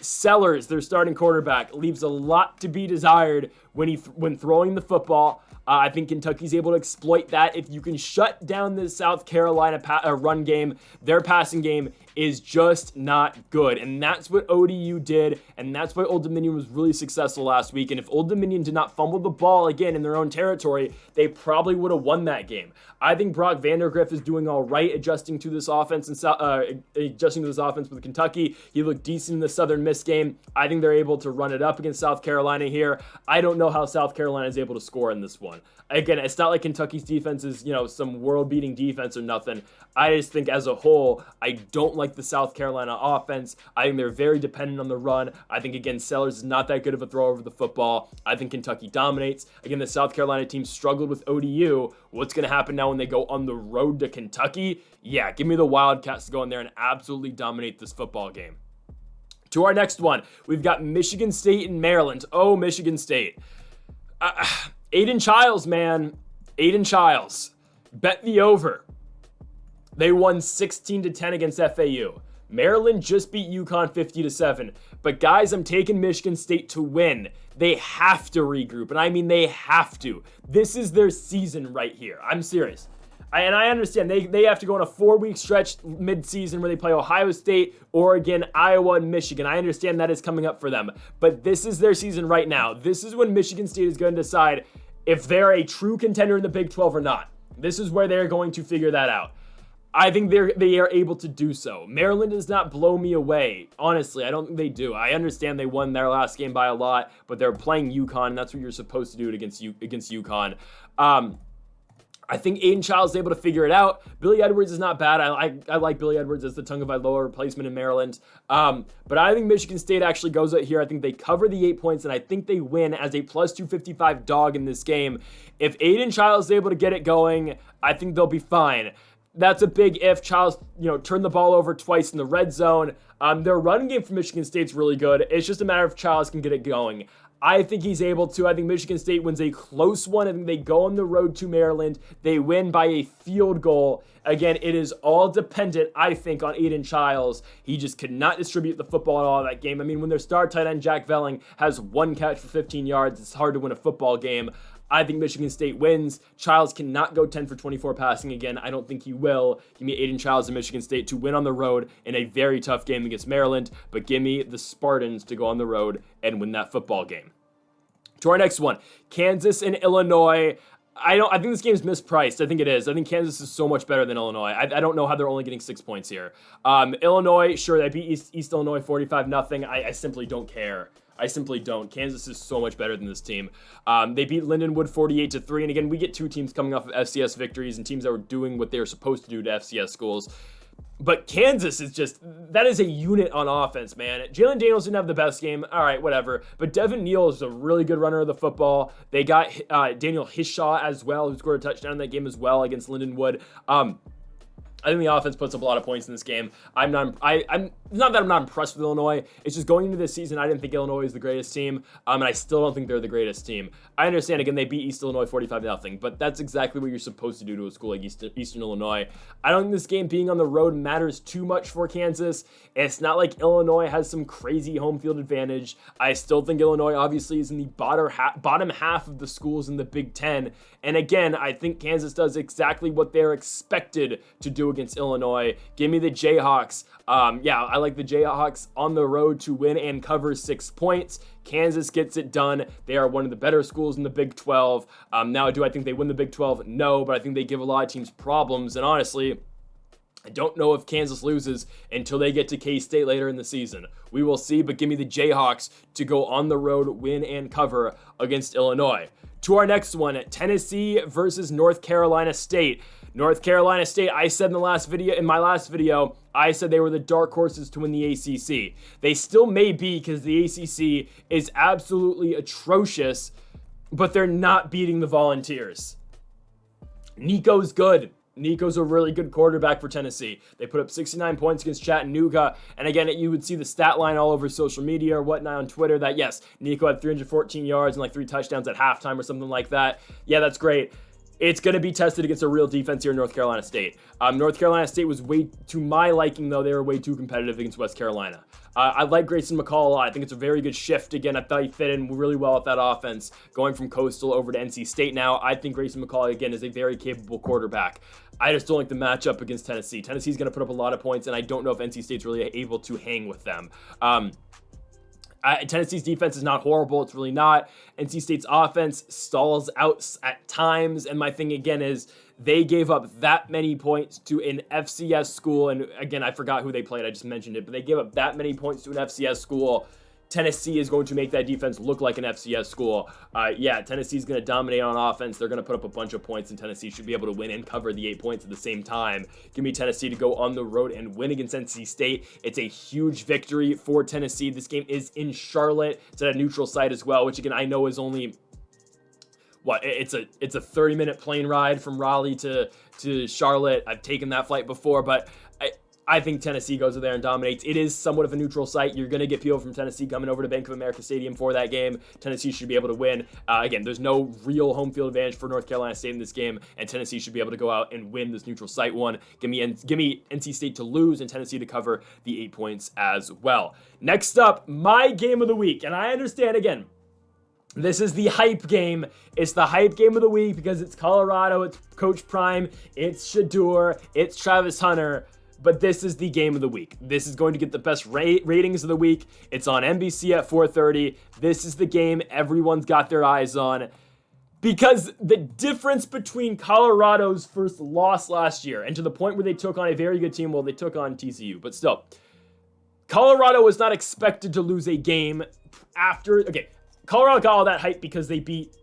[SPEAKER 1] Sellers, their starting quarterback, leaves a lot to be desired when throwing the football. I think Kentucky's able to exploit that. If you can shut down the South Carolina run game, their passing game is just not good. And that's what ODU did, and that's why Old Dominion was really successful last week. And if Old Dominion did not fumble the ball again in their own territory, they probably would have won that game. I think Brock Vandergriff is doing all right adjusting to this offense with Kentucky. He looked decent in the Southern Miss game. I think they're able to run it up against South Carolina here. I don't know how South Carolina is able to score in this one. Again, it's not like Kentucky's defense is, some world-beating defense or nothing. I just think as a whole, I don't like the South Carolina offense. I think they're very dependent on the run. I think, again, Sellers is not that good of a thrower of the football. I think Kentucky dominates. Again, the South Carolina team struggled with ODU. What's going to happen now when they go on the road to Kentucky? Yeah, give me the Wildcats to go in there and absolutely dominate this football game. To our next one, we've got Michigan State and Maryland. Oh, Michigan State. Aiden Childs, man. Aiden Childs. Bet the over. They won 16-10 against FAU. Maryland just beat UConn 50-7. But guys, I'm taking Michigan State to win. They have to regroup, and I mean they have to. This is their season right here. I'm serious. And I understand they have to go on a 4-week stretch mid-season where they play Ohio State, Oregon, Iowa, and Michigan. I understand that is coming up for them. But this is their season right now. This is when Michigan State is going to decide if they're a true contender in the Big 12 or not. This is where they're going to figure that out. I think they are able to do so. Maryland does not blow me away. Honestly, I don't think they do. I understand they won their last game by a lot, but they're playing UConn, and that's what you're supposed to do against UConn. I think Aiden Childs is able to figure it out. Billy Edwards is not bad. I like Billy Edwards as the Tagovailoa replacement in Maryland. But I think Michigan State actually goes out here. I think they cover the 8 points, and I think they win as a plus 255 dog in this game. If Aiden Childs is able to get it going, I think they'll be fine. That's a big if. Childs, turned the ball over twice in the red zone. Their run game for Michigan State's really good. It's just a matter of Childs can get it going. I think he's able to. I think Michigan State wins a close one. I think they go on the road to Maryland. They win by a field goal. Again, it is all dependent, I think, on Aiden Childs. He just could not distribute the football at all in that game. I mean, when their star tight end, Jack Velling, has one catch for 15 yards, it's hard to win a football game. I think Michigan State wins. Childs cannot go 10 for 24 passing again. I don't think he will. Give me Aiden Childs and Michigan State to win on the road in a very tough game against Maryland, but give me the Spartans to go on the road and win that football game. To our next one, Kansas and Illinois. I think this game's mispriced. I think it is. I think Kansas is so much better than Illinois. I don't know how they're only getting 6 points here. Illinois, sure, they beat East Illinois 45-0. I simply don't care. I simply don't. Kansas is so much better than this team. They beat Lindenwood 48-3. And again, we get two teams coming off of FCS victories and teams that were doing what they were supposed to do to FCS schools. But Kansas is just, that is a unit on offense, man. Jalen Daniels didn't have the best game. All right, whatever. But Devin Neal is a really good runner of the football. They got Daniel Hishaw as well, who scored a touchdown in that game as well against Lindenwood. I think the offense puts up a lot of points in this game. I'm not that I'm not impressed with Illinois. It's just going into this season, I didn't think Illinois was the greatest team, and I still don't think they're the greatest team. I understand, again, they beat East Illinois 45-0, but that's exactly what you're supposed to do to a school like Eastern Illinois. I don't think this game being on the road matters too much for Kansas. It's not like Illinois has some crazy home field advantage. I still think Illinois obviously is in the bottom half of the schools in the Big Ten, and again, I think Kansas does exactly what they're expected to do 2 against Illinois. Give me the Jayhawks. Yeah, I like the Jayhawks on the road to win and cover 6 points. Kansas gets it done. They are one of the better schools in the Big 12. Now, do I think they win the Big 12? No, but I think they give a lot of teams problems. And honestly, I don't know if Kansas loses until they get to K-State later in the season. We will see, but give me the Jayhawks to go on the road, win and cover against Illinois. To our next one, Tennessee versus North Carolina State. North Carolina State, I said in my last video, I said they were the dark horses to win the ACC. They still may be because the ACC is absolutely atrocious, but they're not beating the Volunteers. Nico's good. Nico's a really good quarterback for Tennessee. They put up 69 points against Chattanooga. And again, you would see the stat line all over social media or whatnot on Twitter that, yes, Nico had 314 yards and like 3 touchdowns at halftime or something like that. Yeah, that's great. It's going to be tested against a real defense here in North Carolina State. North Carolina State was to my liking, though. They were way too competitive against West Carolina. I like Grayson McCall a lot. I think it's a very good shift. Again, I thought he fit in really well with that offense, going from Coastal over to NC State now. I think Grayson McCall, again, is a very capable quarterback. I just don't like the matchup against Tennessee. Tennessee's going to put up a lot of points, and I don't know if NC State's really able to hang with them. Tennessee's defense is not horrible. It's really not. NC State's offense stalls out at times. And my thing, again, is they gave up that many points to an FCS school. And again, I forgot who they played. I just mentioned it. But they gave up that many points to an FCS school. Tennessee is going to make that defense look like an FCS school. Yeah, Tennessee's going to dominate on offense. They're going to put up a bunch of points, and Tennessee should be able to win and cover the 8 points at the same time. Give me Tennessee to go on the road and win against NC State. It's a huge victory for Tennessee. This game is in Charlotte. It's at a neutral site as well, which again, I know is only it's a 30-minute plane ride from Raleigh to Charlotte. I've taken that flight before, but I think Tennessee goes there and dominates. It is somewhat of a neutral site. You're going to get people from Tennessee coming over to Bank of America Stadium for that game. Tennessee should be able to win. Again, there's no real home field advantage for North Carolina State in this game, and Tennessee should be able to go out and win this neutral site one. Give me NC State to lose and Tennessee to cover the 8 points as well. Next up, my game of the week, and I understand, again, this is the hype game. It's the hype game of the week because it's Colorado, it's Coach Prime, it's Shedeur, it's Travis Hunter. But this is the game of the week. This is going to get the best ratings of the week. It's on NBC at 4:30. This is the game everyone's got their eyes on. Because the difference between Colorado's first loss last year and to the point where they took on a very good team, well, they took on TCU, but still. Colorado was not expected to lose a game after, Colorado got all that hype because they beat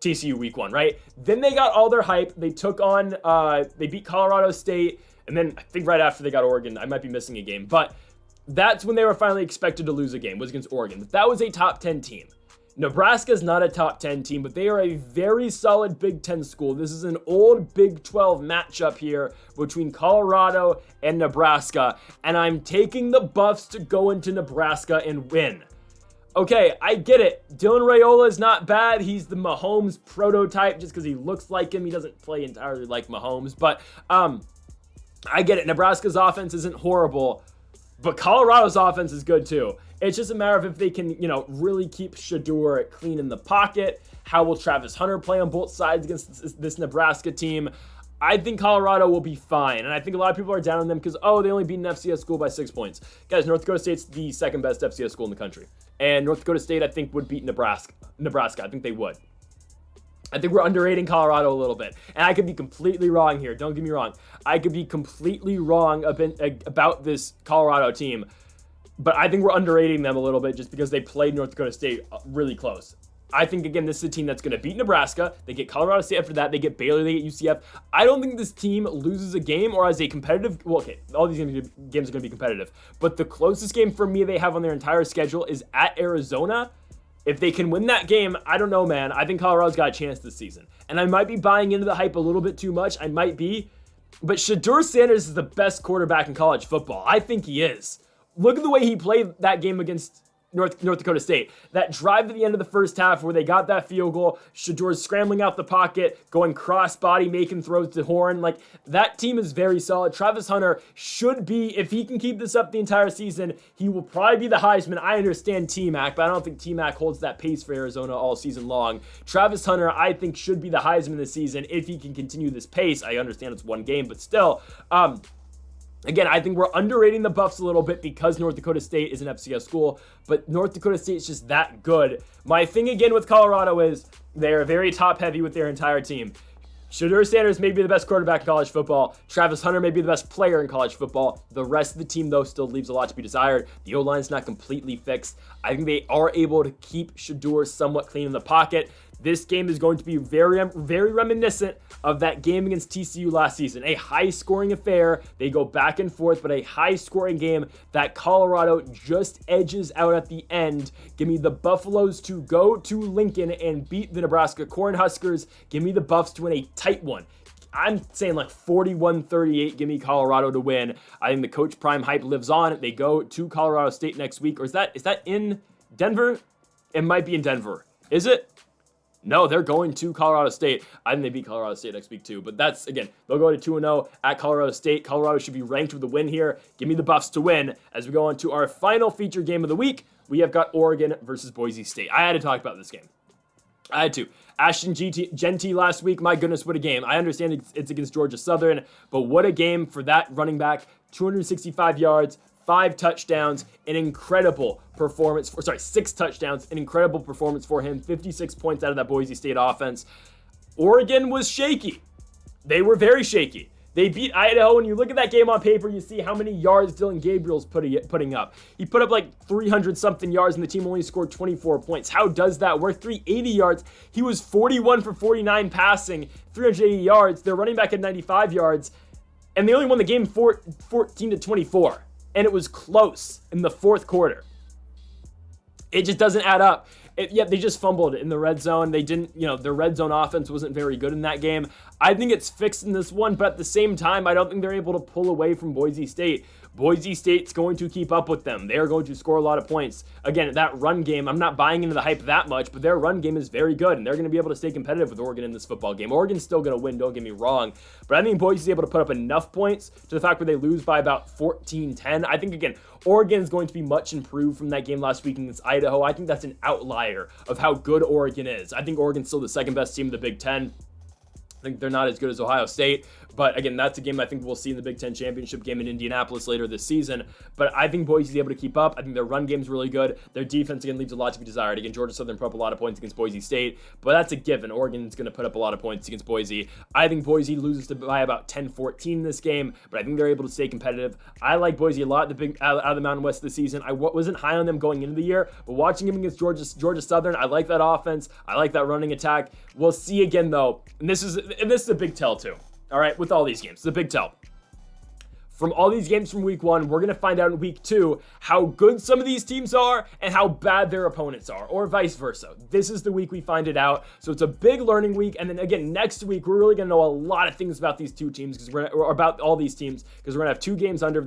[SPEAKER 1] TCU week 1, right? Then they got all their hype. They took on, they beat Colorado State. And then I think right after they got Oregon, I might be missing a game. But that's when they were finally expected to lose a game, was against Oregon. That was a top 10 team. Nebraska's not a top 10 team, but they are a very solid Big 10 school. This is an old Big 12 matchup here between Colorado and Nebraska. And I'm taking the Buffs to go into Nebraska and win. Okay, I get it. Dylan Raiola is not bad. He's the Mahomes prototype just because he looks like him. He doesn't play entirely like Mahomes, but I get it. Nebraska's offense isn't horrible, but Colorado's offense is good too. It's just a matter of if they can, really keep Shedeur clean in the pocket. How will Travis Hunter play on both sides against this Nebraska team? I think Colorado will be fine, and I think a lot of people are down on them because, they only beat an FCS school by 6 points. Guys, North Dakota State's the second best FCS school in the country, and North Dakota State, I think, would beat Nebraska. I think they would. I think we're underrating Colorado a little bit. And I could be completely wrong here. Don't get me wrong. I could be completely wrong about this Colorado team. But I think we're underrating them a little bit just because they played North Dakota State really close. I think, again, this is a team that's going to beat Nebraska. They get Colorado State after that. They get Baylor. They get UCF. I don't think this team loses a game or has a competitive... Well, okay, all these games are going to be competitive. But the closest game for me they have on their entire schedule is at Arizona. If they can win that game, I don't know, man. I think Colorado's got a chance this season. And I might be buying into the hype a little bit too much. I might be. But Shedeur Sanders is the best quarterback in college football. I think he is. Look at the way he played that game against North Dakota State. That drive at the end of the first half where they got that field goal, Shedeur's scrambling out the pocket, going cross-body, making throws to Horn. Like, that team is very solid. Travis Hunter should be, if he can keep this up the entire season, he will probably be the Heisman. I understand T-Mac, but I don't think T-Mac holds that pace for Arizona all season long. Travis Hunter, I think, should be the Heisman this season if he can continue this pace. I understand it's one game, but still, Again, I think we're underrating the Buffs a little bit because North Dakota State is an FCS school, but North Dakota State is just that good. My thing again with Colorado is they're very top heavy with their entire team. Shedeur Sanders may be the best quarterback in college football. Travis Hunter may be the best player in college football. The rest of the team, though, still leaves a lot to be desired. The O-line's not completely fixed. I think they are able to keep Shedeur somewhat clean in the pocket. This game is going to be very, very reminiscent of that game against TCU last season. A high-scoring affair. They go back and forth, but a high-scoring game that Colorado just edges out at the end. Give me the Buffaloes to go to Lincoln and beat the Nebraska Cornhuskers. Give me the Buffs to win a tight one. I'm saying like 41-38. Give me Colorado to win. I think the Coach Prime hype lives on. They go to Colorado State next week. Or is that in Denver? It might be in Denver. Is it? No, they're going to Colorado State. I think they beat Colorado State next week too. But that's, again, they'll go to 2-0 at Colorado State. Colorado should be ranked with a win here. Give me the Buffs to win. As we go on to our final feature game of the week, we have got Oregon versus Boise State. I had to talk about this game. I had to. Ashton Genty last week, my goodness, what a game. I understand it's against Georgia Southern, but what a game for that running back. 265 yards, 5 touchdowns, an incredible performance 6 touchdowns, an incredible performance for him. 56 points out of that Boise State offense. Oregon was shaky. They were very shaky. They beat Idaho. When you look at that game on paper, you see how many yards Dylan Gabriel's putting up. He put up like 300-something yards, and the team only scored 24 points. How does that work? 380 yards. He was 41 for 49 passing, 380 yards. Their running back had 95 yards, and they only won the game 14-24. And it was close in the fourth quarter. It just doesn't add up. They just fumbled in the red zone. They didn't, their red zone offense wasn't very good in that game. I think it's fixed in this one, but at the same time, I don't think they're able to pull away from Boise State. Boise State's going to keep up with them. They are going to score a lot of points. Again, that run game, I'm not buying into the hype that much, but their run game is very good, and they're going to be able to stay competitive with Oregon in this football game. Oregon's still going to win, don't get me wrong, but I think Boise's able to put up enough points to the fact where they lose by about 14-10. I think, again, Oregon's going to be much improved from that game last week against Idaho. I think that's an outlier of how good Oregon is. I think Oregon's still the second best team in the Big Ten. I think they're not as good as Ohio State, but again, that's a game I think we'll see in the Big Ten championship game in Indianapolis later this season. But I think Boise's able to keep up. I think their run game's really good. Their defense, again, leaves a lot to be desired. Again, Georgia Southern put up a lot of points against Boise State, but that's a given. Oregon's going to put up a lot of points against Boise. I think Boise loses by about 10-14 in this game, but I think they're able to stay competitive. I like Boise a lot out of the Mountain West this season. I wasn't high on them going into the year, but watching them against Georgia Southern, I like that offense. I like that running attack. We'll see again, though, and this is a big tell too. All right, with all these games, it's a big tell. From all these games from week 1, we're going to find out in week 2 how good some of these teams are and how bad their opponents are, or vice versa. This is the week we find it out. So it's a big learning week. And then again, next week, we're really going to know a lot of things about these two teams, or about all these teams, because we're going to have 2 games under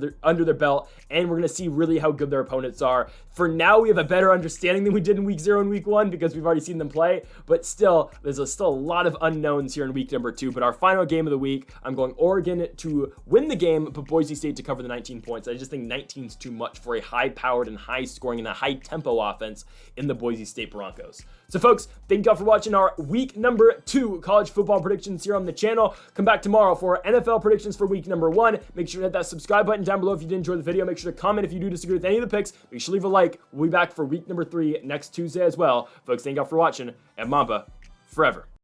[SPEAKER 1] their belt, and we're going to see really how good their opponents are. For now, we have a better understanding than we did in week 0 and week 1 because we've already seen them play, but still, there's still a lot of unknowns here in week number 2. But our final game of the week, I'm going Oregon to win the game, but Boise State to cover the 19 points. I just think 19 is too much for a high-powered and high-scoring and a high-tempo offense in the Boise State Broncos. So, folks, thank you all for watching our week number 2 college football predictions here on the channel. Come back tomorrow for our NFL predictions for week number 1. Make sure to hit that subscribe button down below if you did enjoy the video. Make sure to comment if you do disagree with any of the picks. Make sure to leave a like. We'll be back for week number 3 next Tuesday as well. Folks, thank you all for watching, and Mamba forever.